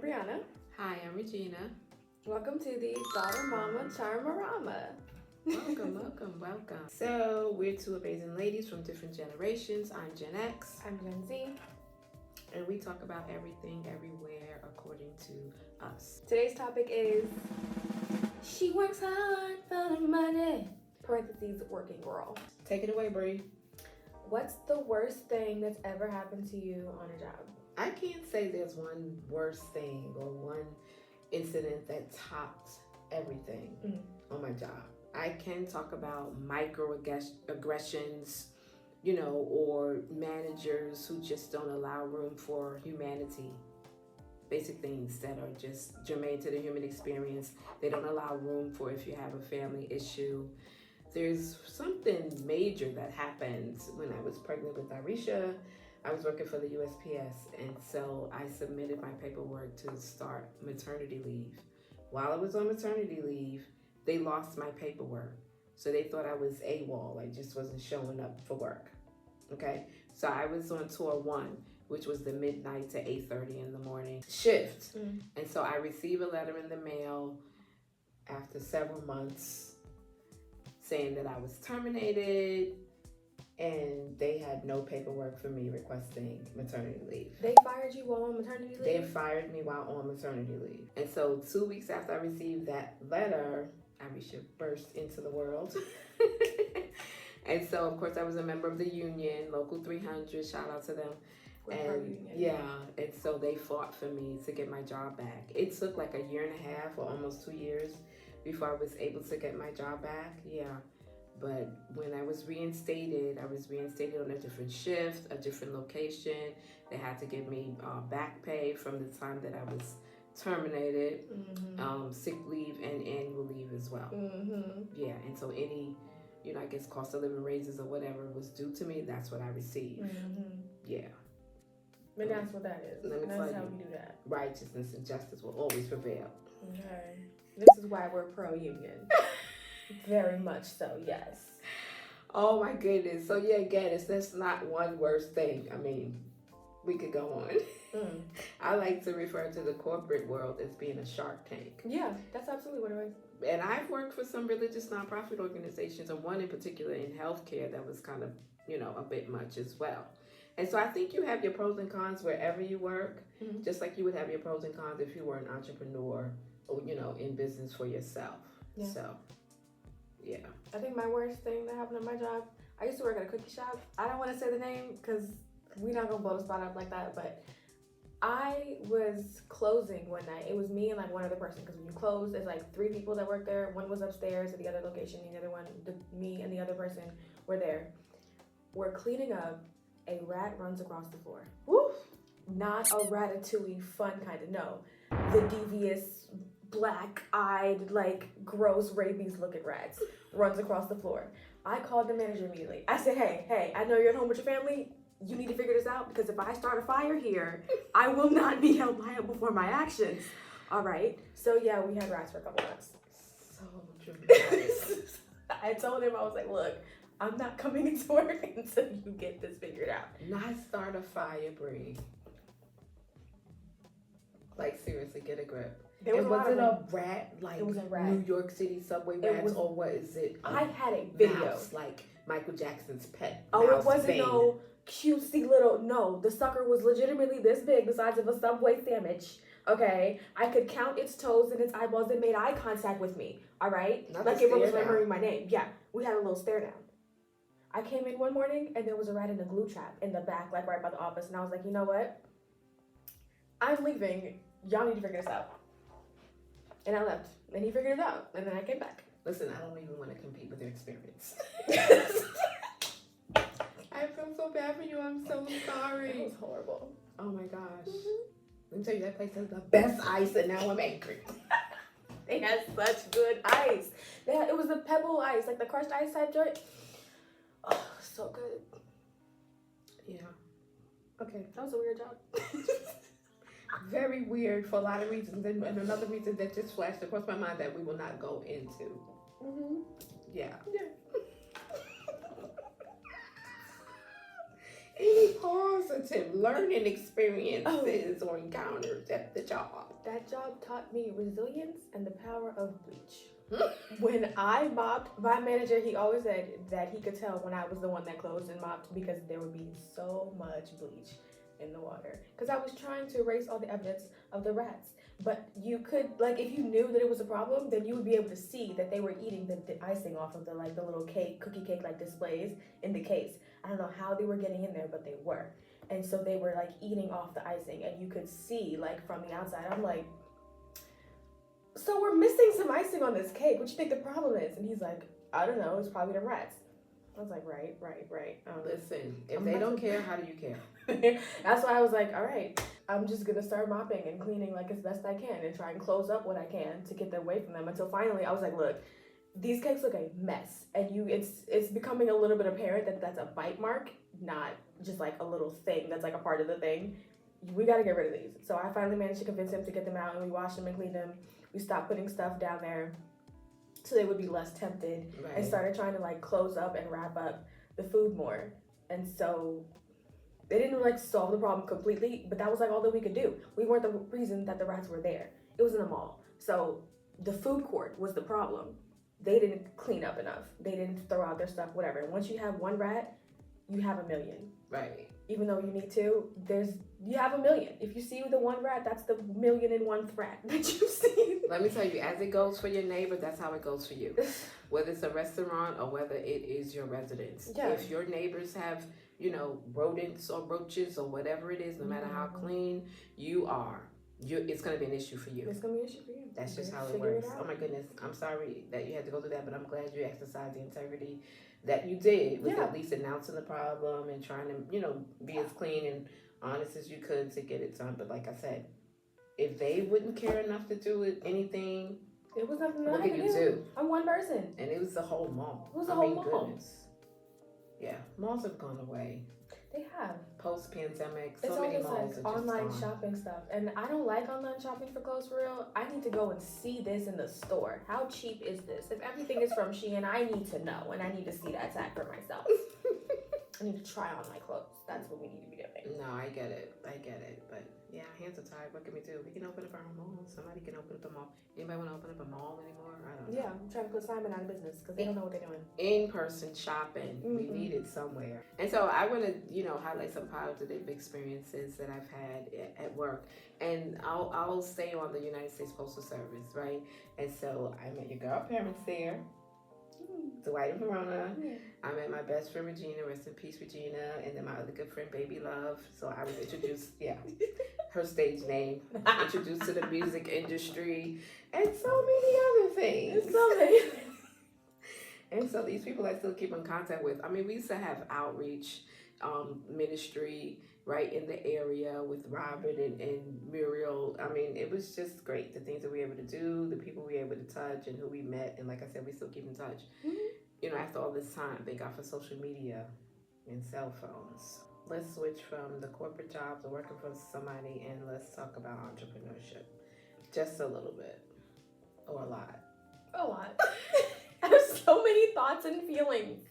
Brianna. Hi, I'm Regina. Welcome to the Daughter Mama Charmarama. Welcome. So, we're two amazing ladies from different generations. I'm Gen X. I'm Gen Z. And we talk about everything, everywhere, according to us. Today's topic is, she works hard for the money. Parentheses, working girl. Take it away, Bri. What's the worst thing that's ever happened to you on a job? I can't say there's one worst thing or one incident that topped everything on my job. I can talk about microaggressions, or managers who just don't allow room for humanity. Basic things that are just germane to the human experience. They don't allow room for if you have a family issue. There's something major that happened when I was pregnant with Arisha. I was working for the USPS, and so I submitted my paperwork to start maternity leave. While I was on maternity leave, they lost my paperwork. So they thought I was AWOL, I just wasn't showing up for work. Okay, so I was on tour 1, which was the midnight to 8:30 in the morning shift. And so I received a letter in the mail after several months saying that I was terminated, and they had no paperwork for me requesting maternity leave. They fired you while on maternity leave? They fired me while on maternity leave. And so 2 weeks after I received that letter, Arisha burst into the world. And so, of course, I was a member of the union, Local 300, shout out to them. And so they fought for me to get my job back. It took like a year and a half or almost 2 years before I was able to get my job back. But when I was reinstated on a different shift, a different location. They had to give me back pay from the time that I was terminated, sick leave and annual leave as well. And so any, I guess cost of living raises or whatever was due to me, that's what I received. And that's what that is. Let me that's tell how you, we do that. Righteousness and justice will always prevail. Okay. This is why we're pro-union. Very much so, yes. Oh my goodness. So again, that's not one worst thing. I mean, we could go on. I like to refer to the corporate world as being a shark tank. Yeah, that's absolutely what it is. And I've worked for some religious nonprofit organizations, and one in particular in healthcare that was kind of, a bit much as well. And so I think you have your pros and cons wherever you work, just like you would have your pros and cons if you were an entrepreneur or, in business for yourself. Yeah. So, yeah. I think my worst thing that happened at my job, I used to work at a cookie shop. I don't want to say the name because we're not going to blow the spot up like that, but I was closing one night. It was me and one other person, because when you close, there's 3 people that work there. One was upstairs at the other location, the other one, me and the other person were there. We're cleaning up. A rat runs across the floor. Woof! Not a ratatouille fun kind of, no. The devious, black-eyed, gross rabies-looking rats runs across the floor. I called the manager immediately. I said, hey, I know you're at home with your family. You need to figure this out, because if I start a fire here, I will not be held liable for my actions. All right? So, we had rats for a couple months. So dramatic. I told him, I was like, look, I'm not coming into work until you get this figured out. Not start a fire, Bri. Seriously, get a grip. Was it a rat, it was a rat. New York City subway rats, or what is it? I had a video. Mouse, like Michael Jackson's pet. Oh, it wasn't no cutesy little, no. The sucker was legitimately this big, the size of a Subway sandwich. Okay? I could count its toes and its eyeballs. It made eye contact with me. All right? It was remembering my name. Yeah. We had a little stare down. I came in one morning and there was a rat in a glue trap in the back, right by the office. And I was like, you know what? I'm leaving. Y'all need to figure this out. And I left. And he figured it out. And then I came back. Listen, I don't even want to compete with your experience. I feel so bad for you. I'm so sorry. It was horrible. Oh my gosh. Let me tell you, that place has the best ice, and now I'm angry. They had such good ice. It was the pebble ice, the crushed ice type joint. Oh, so good. Yeah. Okay. That was a weird job. Very weird for a lot of reasons. And another reason that just flashed across my mind that we will not go into. Yeah. Any positive learning experiences or encounters at the job? that job taught me resilience and the power of bleach. When I mopped, my manager, he always said that he could tell when I was the one that closed and mopped because there would be so much bleach in the water. Because I was trying to erase all the evidence of the rats. But you could, like, if you knew that it was a problem, then you would be able to see that they were eating the icing off of the little cookie cake like displays in the case. I don't know how they were getting in there, but they were. And so they were like eating off the icing, and you could see like from the outside. I'm like, so we're missing some icing on this cake. What do you think the problem is? And he's like, I don't know. It's probably the rats. I was like, right. Listen, if they don't care, how do you care? That's why I was like, all right, I'm just gonna start mopping and cleaning like as best I can and try and close up what I can to get them away from them. Until finally, I was like, look, these cakes look a mess, and it's becoming a little bit apparent that that's a bite mark, not just like a little thing that's like a part of the thing. We got to get rid of these. So I finally managed to convince him to get them out, and we washed them and cleaned them. We stopped putting stuff down there so they would be less tempted, Right. and started trying to like close up and wrap up the food more. And so they didn't like solve the problem completely, but that was like all that we could do. We weren't the reason that the rats were there. It was in the mall. So the food court was the problem. They didn't clean up enough. They didn't throw out their stuff, whatever. And once you have one rat, you have a million. Right. Even though you need two, you have a million. If you see the one rat, that's the 1,000,001th rat that you see. Let me tell you, as it goes for your neighbor, that's how it goes for you. Whether it's a restaurant or whether it is your residence. Yeah. If your neighbors have, rodents or roaches or whatever it is, no matter how clean you are, it's going to be an issue for you. It's going to be an issue for you. That's just how it works. Oh my goodness. I'm sorry that you had to go through that, but I'm glad you exercised the integrity that you did with at least announcing the problem and trying to, be as clean and honest as you could to get it done. But like I said, if they wouldn't care enough to do anything, it was nothing that what I could could you do? I'm one person. And it was the whole mall. It was the whole mall. Goodness. Yeah, malls have gone away. They have. Post-pandemic, It's so many almost malls like are just online gone. shopping stuff. And I don't like online shopping for clothes for real. I need to go and see this in the store. How cheap is this? If everything is from Shein, I need to know, and I need to see that tag for myself. I need to try on my clothes. That's what we need to be doing. No, I get it. But yeah, hands are tied. What can we do? We can open up our own mall. Somebody can open up a mall. Anybody want to open up a mall anymore? I don't know. Yeah, I'm trying to put Simon out of business because they don't know what they're doing. In-person shopping. We need it somewhere. And so I want to, highlight some positive experiences that I've had at work. And I'll stay on the United States Postal Service, right? And so I met your godparents there. Dwight and Verona. I met my best friend Regina, rest in peace Regina, and then my other good friend Baby Love. So I was introduced, her stage name, introduced to the music industry, and so many other things. And so these people I still keep in contact with. I mean, we used to have outreach ministry right in the area with Robert and Muriel. I mean, it was just great. The things that we were able to do, the people we were able to touch, and who we met. And like I said, we still keep in touch. After all this time, thank God for social media and cell phones. Let's switch from the corporate jobs or working for somebody, and let's talk about entrepreneurship. Just a little bit. Or a lot. A lot. I have so many thoughts and feelings.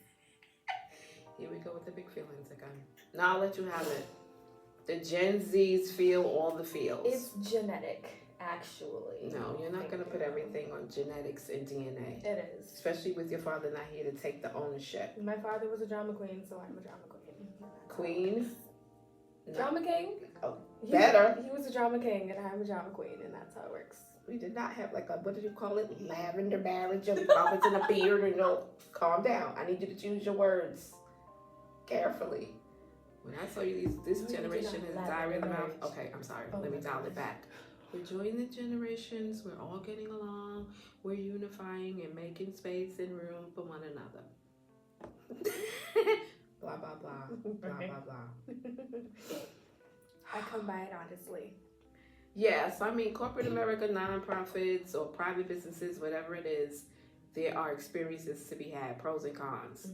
Here we go with the big feelings again. Now I'll let you have it. The Gen Zs feel all the feels. It's genetic, actually. No, you're not going to put everything on genetics and DNA. It is. Especially with your father not here to take the ownership. My father was a drama queen, so I'm a drama queen. Queen? Drama king? Oh, better. He was a drama king, and I'm a drama queen, and that's how it works. We did not have what did you call it? Lavender marriage of prophets and a beard. And calm down. I need you to choose your words carefully. When I tell you this generation is diary in the mouth. Okay, I'm sorry. Let me dial it back. We're joining the generations. We're all getting along. We're unifying and making space and room for one another. Blah, blah, blah. Blah, blah, blah. I come by it honestly. Yes, I mean, corporate America, nonprofits or private businesses, whatever it is, there are experiences to be had, pros and cons.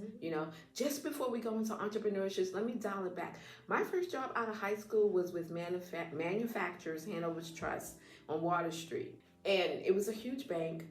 Just before we go into entrepreneurship, let me dial it back. My first job out of high school was with Manufacturers Hanover's Trust on Water Street. And it was a huge bank.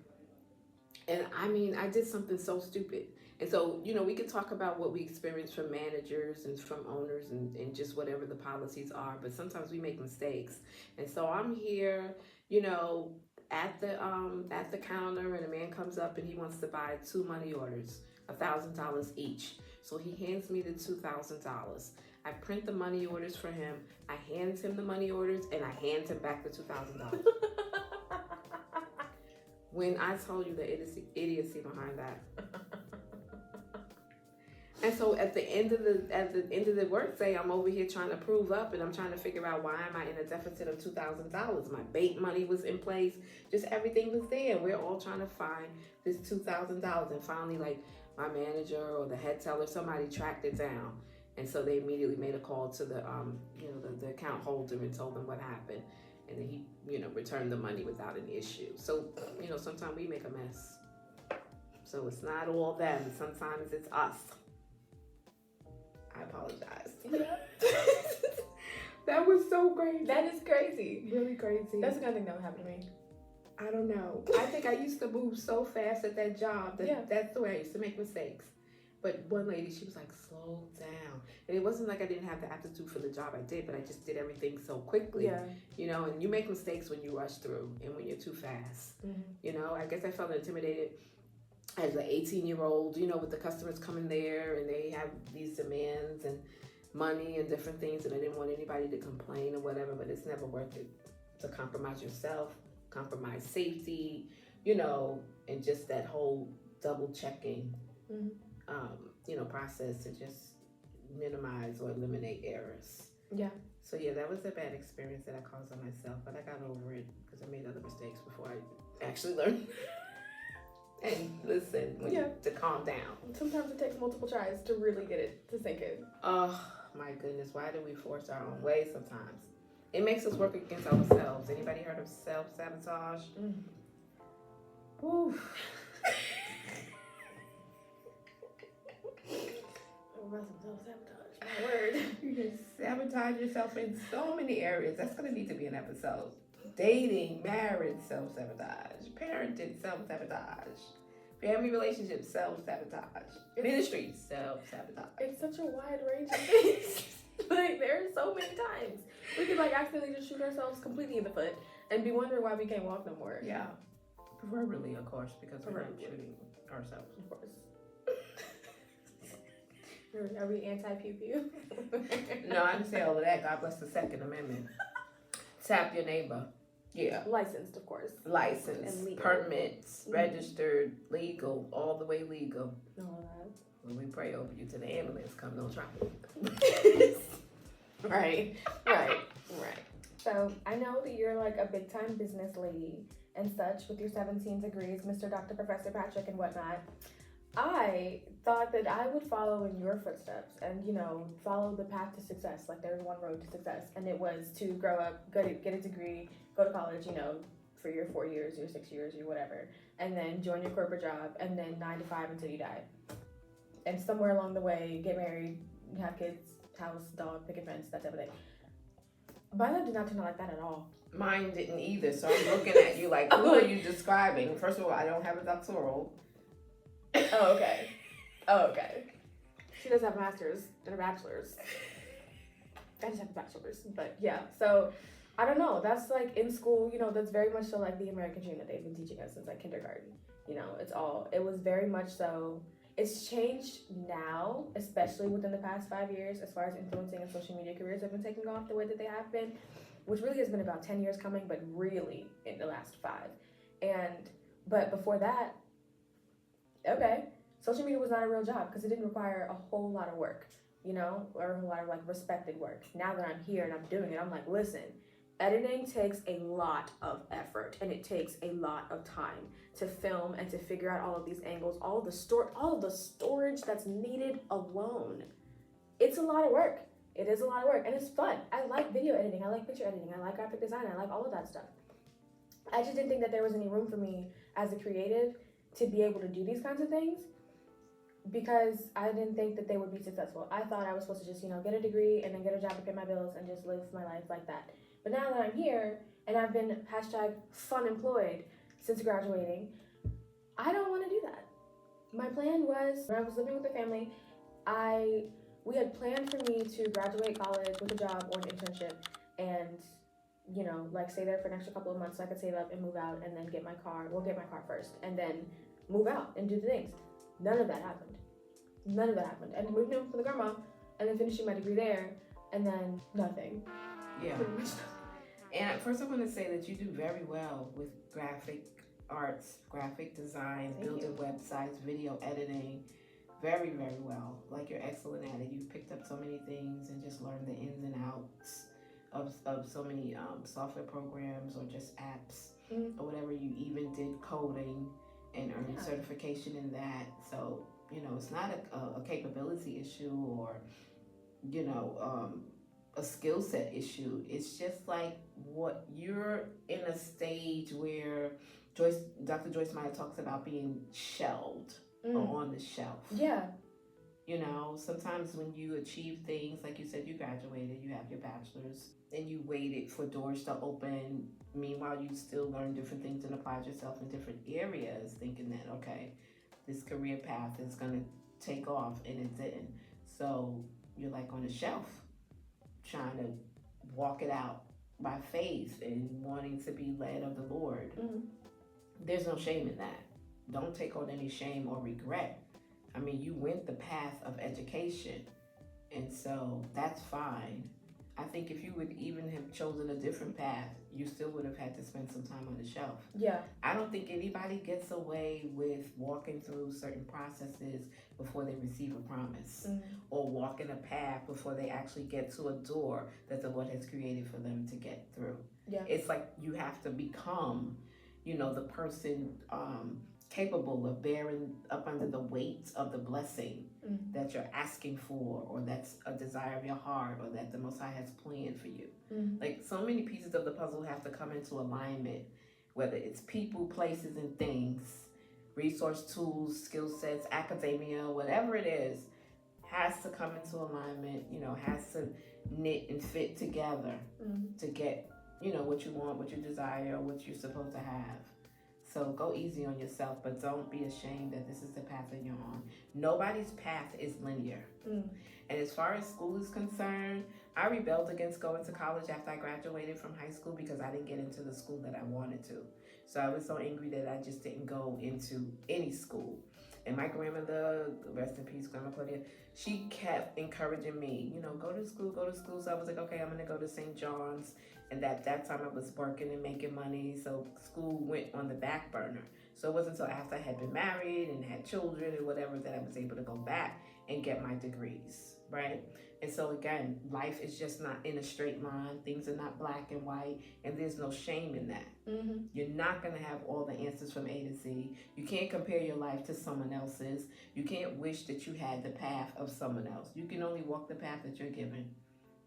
And I mean, I did something so stupid. And so, we could talk about what we experience from managers and from owners and just whatever the policies are, but sometimes we make mistakes. And so I'm here, you know, at the counter, and a man comes up and he wants to buy 2 money orders, $1,000 each. So he hands me the $2,000. I print the money orders for him. I hand him the money orders, and I hand him back the $2,000. When I told you the idiocy behind that. And so at the end of the workday, I'm over here trying to prove up, and I'm trying to figure out, why am I in a deficit of $2,000? My bait money was in place, just everything was there. We're all trying to find this $2,000, and finally, like, my manager or the head teller, somebody tracked it down, and so they immediately made a call to the the account holder and told them what happened, and then he returned the money without an issue. So sometimes we make a mess. So it's not all them. Sometimes it's us. I apologize. Yeah. That was so crazy. That is crazy. Really crazy. That's the kind of thing that would happen to me. I don't know. I think I used to move so fast at that job that that's the way I used to make mistakes. But one lady, she was like, slow down. And it wasn't like I didn't have the aptitude for the job I did, but I just did everything so quickly. Yeah. And you make mistakes when you rush through and when you're too fast. Mm-hmm. I guess I felt intimidated as an 18-year-old, with the customers coming there and they have these demands and money and different things, and I didn't want anybody to complain or whatever, but it's never worth it to compromise yourself, compromise safety, and just that whole double checking, process to just minimize or eliminate errors. Yeah. So yeah, that was a bad experience that I caused on myself, but I got over it because I made other mistakes before I actually learned. And listen, to calm down. Sometimes it takes multiple tries to really get it to sink in. Oh my goodness, why do we force our own way sometimes? It makes us work against ourselves. Anybody heard of self-sabotage? Woo. Self-sabotage, my word. You can sabotage yourself in so many areas. That's going to need to be an episode. Dating, marriage, self-sabotage. Parenting, self-sabotage. Family relationships, self-sabotage. Ministry, self-sabotage. It's such a wide range of things. Like, there are so many times we could accidentally just shoot ourselves completely in the foot and be wondering why we can't walk no more. Yeah. Preferably, of course, because we're not shooting ourselves. Of course. Are we anti-pew-pew? No, I didn't say all of that. God bless the Second Amendment. Tap your neighbor. Yeah. Licensed, of course. Licensed, and legal. Permits, registered, legal, all the way legal. All that. When we pray over you till the ambulance come, don't try. Right. So I know that you're a big time business lady and such with your 17 degrees, Mr. Dr. Professor Patrick and whatnot. I thought that I would follow in your footsteps and, follow the path to success. There's one road to success, and it was to grow up, get a degree, go to college, for your 4 years, your 6 years, your whatever, and then join your corporate job, and then 9 to 5 until you die. And somewhere along the way, get married, have kids, house, dog, picket fence, that type of thing. My life did not turn out like that at all. Mine didn't either, so I'm looking at you like, who are you describing? First of all, I don't have a doctoral. Oh, okay. She does have a master's and a bachelor's. I just have a bachelor's, but yeah. So, I don't know. That's in school, that's very much so the American dream that they've been teaching us since kindergarten. It was very much so. It's changed now, especially within the past 5 years, as far as influencing and social media careers have been taking off the way that they have been, which really has been about 10 years coming, but really in the last 5. But before that, okay, social media was not a real job because it didn't require a whole lot of work, or a lot of respected work. Now that I'm here and I'm doing it, I'm listen, editing takes a lot of effort and it takes a lot of time to film and to figure out all of these angles, all of the storage that's needed alone. It's a lot of work. It is a lot of work and it's fun. I like video editing. I like picture editing. I like graphic design. I like all of that stuff. I just didn't think that there was any room for me as a creative to be able to do these kinds of things because I didn't think that they would be successful. I thought I was supposed to just, get a degree and then get a job to pay my bills and just live my life like that. But now that I'm here and I've been #funemployed since graduating, I don't want to do that. My plan was, when I was living with the family, we had planned for me to graduate college with a job or an internship and you know, like stay there for an extra couple of months so I could save up and move out and then get my car. Well, get my car first and then move out and do the things. None of that happened. None of that happened. And moving in for the grandma and then finishing my degree there and then nothing. Yeah. And first I want to say that you do very well with graphic arts, graphic design, building websites, video editing. Very, very well. Like, you're excellent at it. You've picked up so many things and just learned the ins and outs of so many software programs or just apps or whatever. You even did coding and earned certification in that. So, you know, it's not a capability issue or, you know, a skill set issue. It's just like what you're in a stage where Dr. Joyce Meyer talks about being shelved or on the shelf. Yeah. You know, sometimes when you achieve things, like you said, you graduated, you have your bachelor's, and you waited for doors to open. Meanwhile, you still learn different things and applied yourself in different areas, thinking that, okay, this career path is going to take off, and it didn't. So you're like on a shelf, trying to walk it out by faith and wanting to be led of the Lord. There's no shame in that. Don't take on any shame or regret. I mean, you went the path of education, and so that's fine. I think if you would even have chosen a different path, you still would have had to spend some time on the shelf. Yeah. I don't think anybody gets away with walking through certain processes before they receive a promise or walking a path before they actually get to a door that the Lord has created for them to get through. Yeah. It's like you have to become, you know, the person capable of bearing up under the weight of the blessing that you're asking for, or that's a desire of your heart, or that the Most High has planned for you. Like, so many pieces of the puzzle have to come into alignment, whether it's people, places, and things, resource tools, skill sets, academia, whatever it is, has to come into alignment, you know, has to knit and fit together to get, you know, what you want, what you desire, what you're supposed to have. So go easy on yourself, but don't be ashamed that this is the path that you're on. Nobody's path is linear. And as far as school is concerned, I rebelled against going to college after I graduated from high school because I didn't get into the school that I wanted to. So I was so angry that I just didn't go into any school. And my grandmother, rest in peace, Grandma Claudia, she kept encouraging me, you know, go to school, go to school. So I was like, okay, I'm going to go to St. John's. And at that time I was working and making money. So school went on the back burner. So it wasn't until after I had been married and had children and whatever that I was able to go back and get my degrees, right? And so again, life is just not in a straight line. Things are not black and white, and there's no shame in that. You're not going to have all the answers from A to Z. You can't compare your life to someone else's. You can't wish that you had the path of someone else. You can only walk the path that you're given.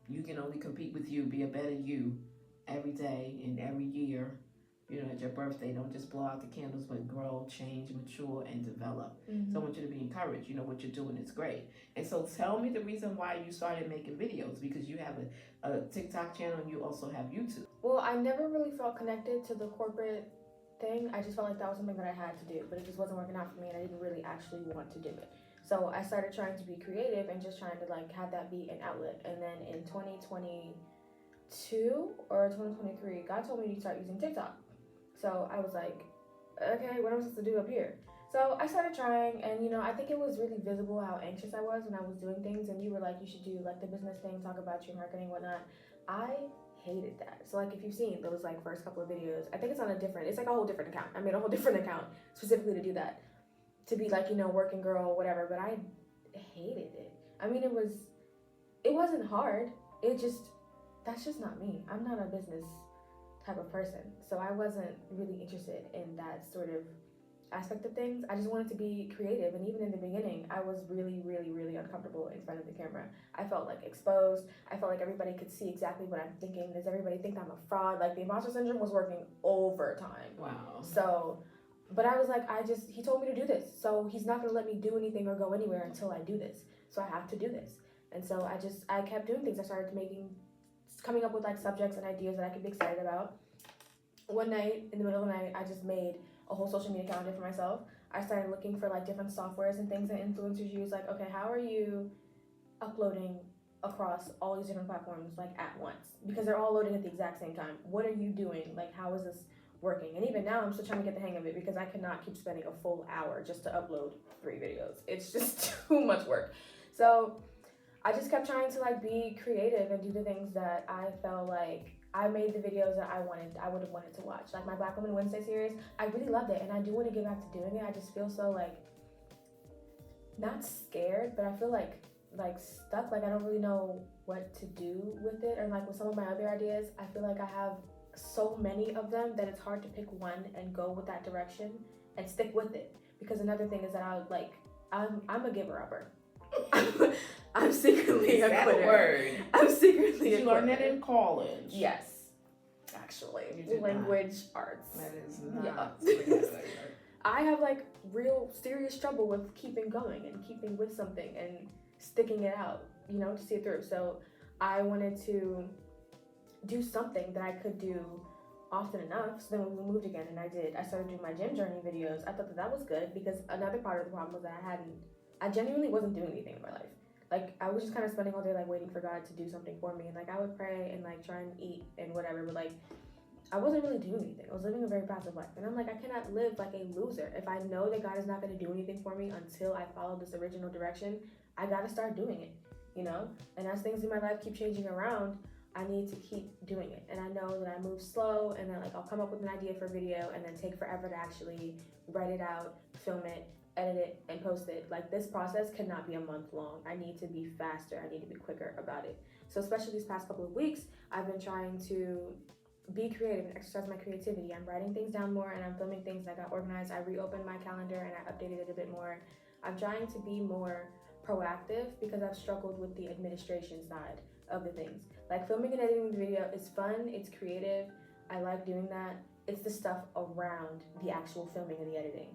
You can only compete with you, be a better you every day and every year. You know, at your birthday, don't just blow out the candles, but grow, change, mature, and develop. So I want you to be encouraged. You know, what you're doing is great. And so tell me the reason why you started making videos, because you have a TikTok channel and you also have YouTube. Well, I never really felt connected to the corporate thing. I just felt like that was something that I had to do, but it just wasn't working out for me, and I didn't really actually want to do it. So I started trying to be creative and just trying to like have that be an outlet. And then in 2022 or 2023, God told me to start using TikTok. So I was like, okay, what am I supposed to do up here? So I started trying, and you know, I think it was really visible how anxious I was when I was doing things, and you were like, you should do like the business thing, talk about your marketing, whatnot. I hated that. So like, if you've seen those like first couple of videos, I think it's on it's like a whole different account. I made a whole different account specifically to do that, to be like, you know, working girl, whatever, but I hated it. I mean, it wasn't hard. That's just not me. I'm not a business type of person. So I wasn't really interested in that sort of aspect of things. I just wanted to be creative. And even in the beginning, I was really, really, really uncomfortable in front of the camera. I felt like exposed. I felt like everybody could see exactly what I'm thinking. Does everybody think I'm a fraud? Like, the imposter syndrome was working overtime. Wow. So, but I was like, he told me to do this. So he's not going to let me do anything or go anywhere until I do this. So I have to do this. And so I kept doing things. I started coming up with like subjects and ideas that I could be excited about. One night, in the middle of the night, I just made a whole social media calendar for myself. I started looking for like different softwares and things that influencers use. Like, okay, how are you uploading across all these different platforms like at once because they're all loading at the exact same time. What are you doing? Like, how is this working? And even now I'm still trying to get the hang of it because I cannot keep spending a full hour just to upload 3 videos. It's just too much work. So I just kept trying to like be creative and do the things that I felt like I made the videos that I would have wanted to watch. Like my Black Woman Wednesday series, I really loved it and I do want to get back to doing it. I just feel so like not scared, but I feel like stuck. Like I don't really know what to do with it. Or like with some of my other ideas, I feel like I have so many of them that it's hard to pick one and go with that direction and stick with it. Because another thing is that I'm a giver upper. I'm secretly a quitter. Word? I'm secretly a You quitter. learned that in college. Yes, actually, You did language arts. That is not. Yeah. I have like real serious trouble with keeping going and keeping with something and sticking it out, you know, to see it through. So I wanted to do something that I could do often enough. So then when we moved again and I started doing my gym journey videos. I thought that was good because another part of the problem was that I genuinely wasn't doing anything in my life. Like I was just kind of spending all day like waiting for God to do something for me. And like I would pray and like try and eat and whatever, but like I wasn't really doing anything. I was living a very passive life. And I'm like, I cannot live like a loser. If I know that God is not going to do anything for me until I follow this original direction, I got to start doing it, you know? And as things in my life keep changing around, I need to keep doing it. And I know that I move slow and then like I'll come up with an idea for a video and then take forever to actually write it out, film it, edit it, and post it. Like this process cannot be a month long. I need to be faster. I need to be quicker about it. So especially these past couple of weeks, I've been trying to be creative and exercise my creativity. I'm writing things down more and I'm filming things that got organized. I reopened my calendar and I updated it a bit more. I'm trying to be more proactive because I've struggled with the administration side of the things. Like filming and editing the video is fun, it's creative, I like doing that. It's the stuff around the actual filming and the editing.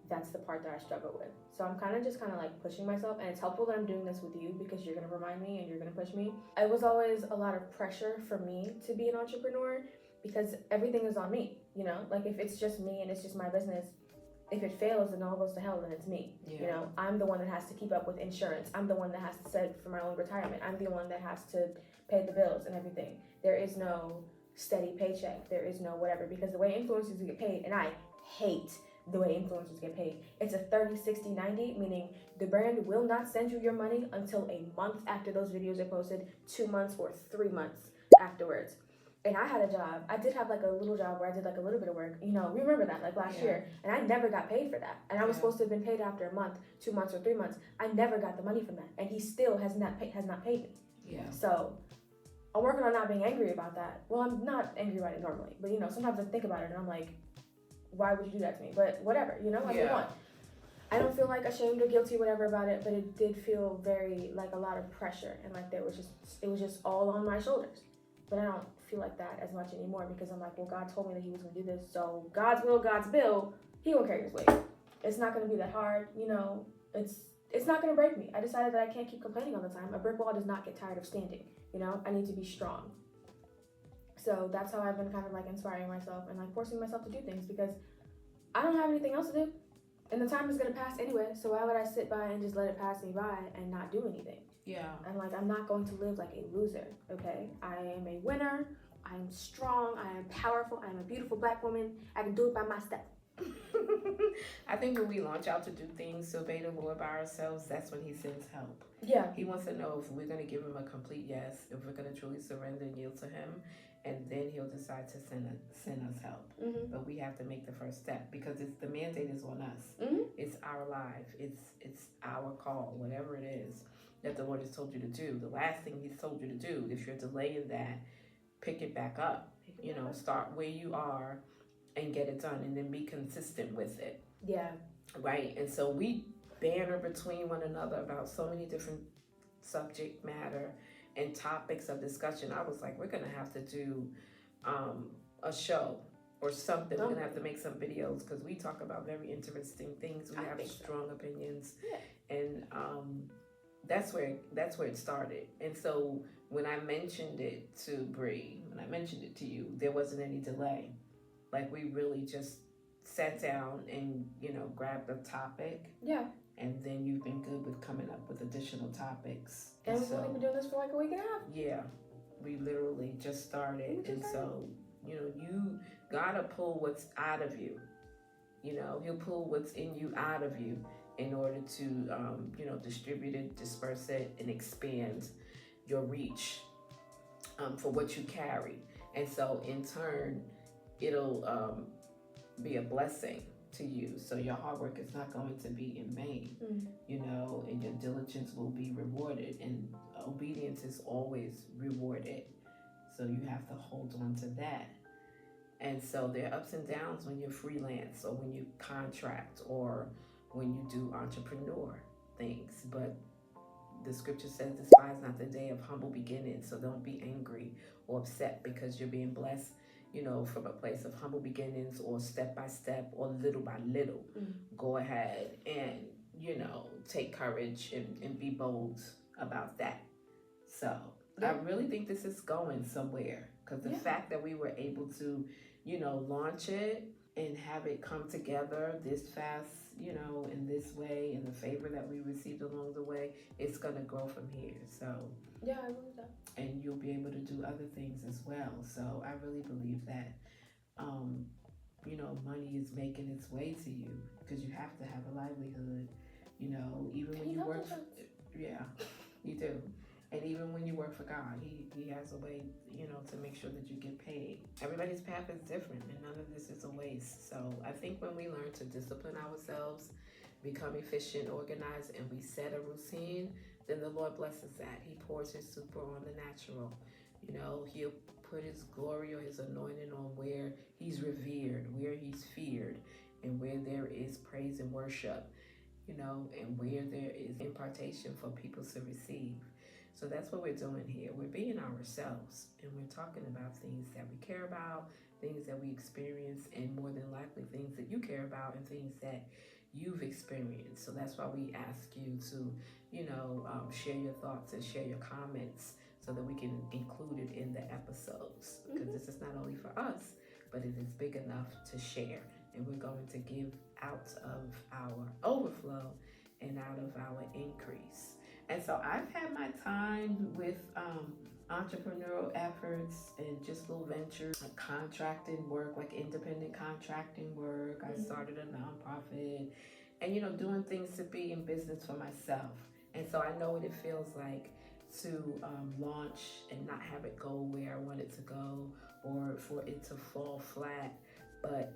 That's the part that I struggle with. So I'm kind of like pushing myself, and it's helpful that I'm doing this with you because you're gonna remind me and you're gonna push me. It was always a lot of pressure for me to be an entrepreneur because everything is on me, you know? Like if it's just me and it's just my business, if it fails and all goes to hell, then it's me. Yeah. You know, I'm the one that has to keep up with insurance. I'm the one that has to save for my own retirement. I'm the one that has to pay the bills and everything. There is no steady paycheck. There is no whatever, because the way influencers get paid, and I hate the way influencers get paid. It's a 30, 60, 90, meaning the brand will not send you your money until a month after those videos are posted, 2 months or 3 months afterwards. And I had a job. I did have like a little job where I did like a little bit of work. You know, remember that like last year. And I never got paid for that. And I was supposed to have been paid after a month, 2 months or 3 months. I never got the money from that. And he still has not paid me. Yeah. So I'm working on not being angry about that. Well, I'm not angry about it normally. But you know, sometimes I think about it and I'm like, why would you do that to me? But whatever, you know, I move on. I don't feel like ashamed or guilty or whatever about it, but it did feel very like a lot of pressure and like it was just all on my shoulders. But I don't feel like that as much anymore because I'm like, well, God told me that he was going to do this. So God's will, God's bill, he won't carry his weight. It's not going to be that hard. You know, it's not going to break me. I decided that I can't keep complaining all the time. A brick wall does not get tired of standing. You know, I need to be strong. So that's how I've been kind of like inspiring myself and like forcing myself to do things because I don't have anything else to do. And the time is going to pass anyway. So why would I sit by and just let it pass me by and not do anything? Yeah. And like, I'm not going to live like a loser, okay? I am a winner. I'm strong. I am powerful. I am a beautiful Black woman. I can do it by myself. I think when we launch out to do things to obey the Lord by ourselves, that's when he sends help. Yeah. He wants to know if we're going to give him a complete yes, if we're going to truly surrender and yield to him, and then he'll decide to send us help. Mm-hmm. But we have to make the first step because the mandate is on us. Mm-hmm. It's our life. It's our call, whatever it is that the Lord has told you to do. The last thing he's told you to do, if you're delaying that, pick it back up. Start where you are and get it done, and then be consistent with it. Yeah. Right? And so we banter between one another about so many different subject matter and topics of discussion. I was like, we're going to have to do a show or something. We're going to have to make some videos because we talk about very interesting things. We have strong opinions. Yeah. And that's where it started. And so when I mentioned it to Bree, when I mentioned it to you, there wasn't any delay. Like we really just sat down and, grabbed the topic. Yeah. and then you've been good with coming up with additional topics. And we've only been doing this for like a week and a half. Yeah, we literally just started, so you gotta pull what's out of you. He'll pull what's in you out of you in order to distribute it, disperse it, and expand your reach for what you carry. And so in turn, it'll be a blessing to you. So your hard work is not going to be in vain, and your diligence will be rewarded, and obedience is always rewarded. So you have to hold on to that. And so there are ups and downs when you're freelance, or when you contract, or when you do entrepreneur things. But the scripture says, despise not the day of humble beginnings. So don't be angry or upset because you're being blessed, from a place of humble beginnings, or step by step, or little by little. Go ahead and, take courage and be bold about that. So I really think this is going somewhere, because the fact that we were able to, launch it and have it come together this fast, in this way, and the favor that we received along the way, it's going to grow from here. So yeah, I believe that. And you'll be able to do other things as well. So I really believe that, money is making its way to you, because you have to have a livelihood, even when you work. Yeah, you do. And even when you work for God, he has a way, to make sure that you get paid. Everybody's path is different, and none of this is a waste. So I think when we learn to discipline ourselves, become efficient, organized, and we set a routine, then the Lord blesses that. He pours his super on the natural. He'll put his glory or his anointing on where he's revered, where he's feared, and where there is praise and worship, and where there is impartation for people to receive. So that's what we're doing here. We're being ourselves, and we're talking about things that we care about, things that we experience, and more than likely things that you care about and things that you've experienced. So that's why we ask you to, share your thoughts and share your comments, so that we can include it in the episodes. Because this is not only for us, but it is big enough to share. And we're going to give out of our overflow and out of our increase. And so I've had my time with entrepreneurial efforts and just little ventures, like contracting work, like independent contracting work. I started a nonprofit, and doing things to be in business for myself. And so I know what it feels like to launch and not have it go where I want it to go, or for it to fall flat. But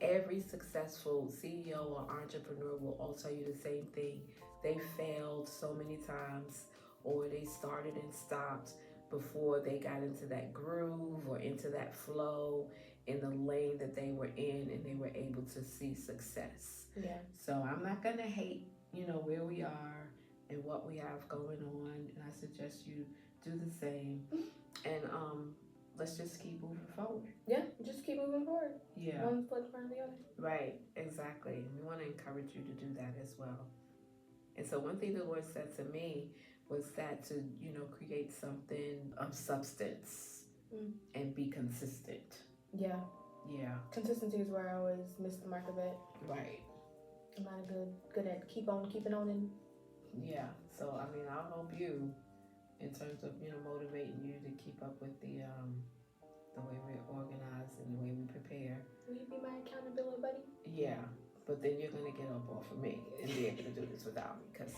every successful CEO or entrepreneur will all tell you the same thing. They failed so many times, or they started and stopped before they got into that groove or into that flow in the lane that they were in, and they were able to see success. Yeah. So I'm not gonna hate, where we are and what we have going on, and I suggest you do the same. And let's just keep moving forward. Yeah, just keep moving forward. Yeah. One foot in front of the other. Right, exactly. We want to encourage you to do that as well. And so one thing the Lord said to me was that to, create something of substance and be consistent. Yeah. Yeah. Consistency is where I always miss the mark of it. Right. I'm not good at keeping on and. Yeah. So I'll help you in terms of motivating you to keep up with the way we're organized and the way we prepare. Will you be my accountability buddy? Yeah. But then you're gonna get up off of me and be able to do this without me, because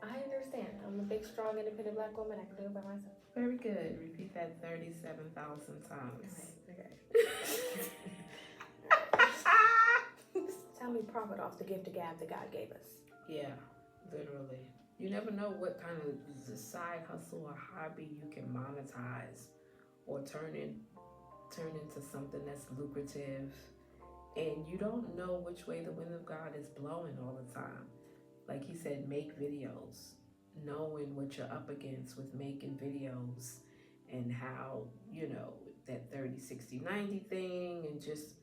I understand. I'm a big, strong, independent Black woman. I can do it by myself. Very good. Repeat that 37,000 times. Okay. Tell me profit off the gift of gab that God gave us. Yeah, literally. You never know what kind of side hustle or hobby you can monetize or turn into something that's lucrative. And you don't know which way the wind of God is blowing all the time. Like he said, make videos, knowing what you're up against with making videos, and how, that 30, 60, 90 thing, and just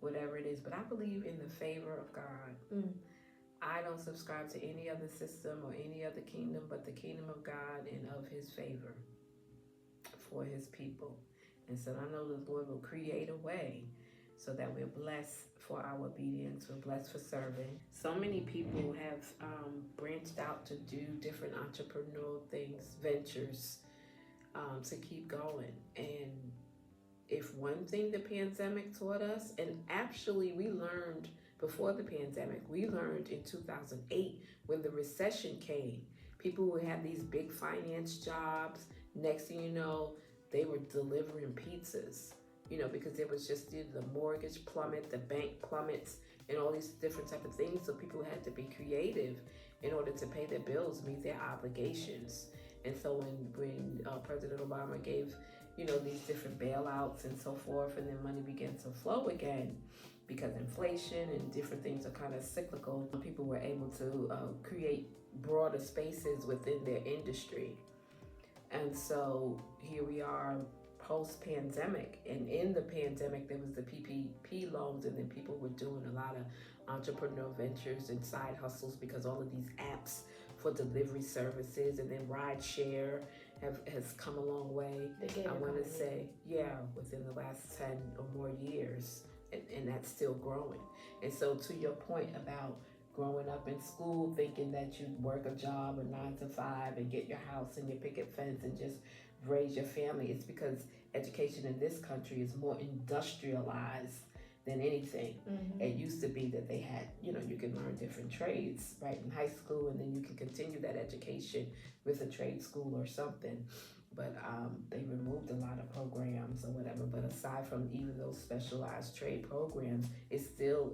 whatever it is. But I believe in the favor of God. I don't subscribe to any other system or any other kingdom but the kingdom of God and of his favor for his people. And so I know the Lord will create a way so that we're blessed for our obedience, we're blessed for serving. So many people have branched out to do different entrepreneurial things, ventures, to keep going. And if one thing the pandemic taught us, and actually we learned before the pandemic, we learned in 2008 when the recession came, people who had these big finance jobs, next thing you know, they were delivering pizzas, because there was just the mortgage plummet, the bank plummets, and all these different type of things. So people had to be creative in order to pay their bills, meet their obligations. And so when President Obama gave, these different bailouts and so forth, and then money began to flow again, because inflation and different things are kind of cyclical, people were able to create broader spaces within their industry. And so here we are post-pandemic, and in the pandemic there was the PPP loans, and then people were doing a lot of entrepreneur ventures and side hustles because all of these apps for delivery services, and then ride share has come a long way. I want to say, within the last 10 or more years, and that's still growing. And so to your point about growing up in school thinking that you'd work a job, a 9 to 5, and get your house and your picket fence and just raise your family, it's because education in this country is more industrialized than anything. It used to be that they had, you could learn different trades right in high school, and then you can continue that education with a trade school or something. But they removed a lot of programs or whatever. But aside from even those specialized trade programs, it's still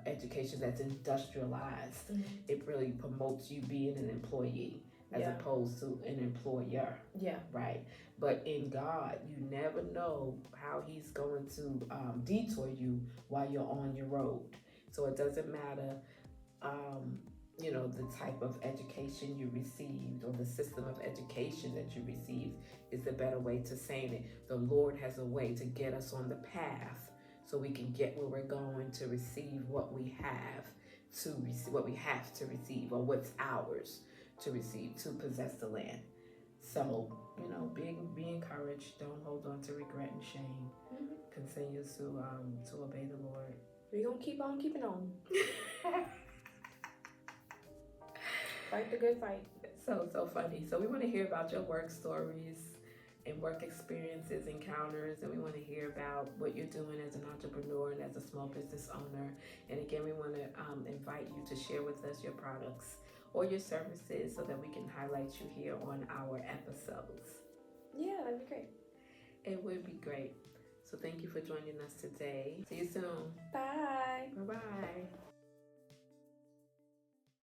education that's industrialized. It really promotes you being an employee as opposed to an employer. Right. But in God, you never know how He's going to detour you while you're on your road. So it doesn't matter, the type of education you received or the system of education that you received is the better way to saying it. The Lord has a way to get us on the path so we can get where we're going to receive what we have to receive, what we have to receive, or what's ours to receive, to possess the land. So, be encouraged. Don't hold on to regret and shame. Continue to obey the Lord. We're going to keep on keeping on. Fight the good fight. So funny. So we want to hear about your work stories and work experiences, encounters, and we want to hear about what you're doing as an entrepreneur and as a small business owner. And again, we want to invite you to share with us your products or your services so that we can highlight you here on our episodes. Yeah, that'd be great. It would be great. So thank you for joining us today. See you soon. Bye. Bye-bye.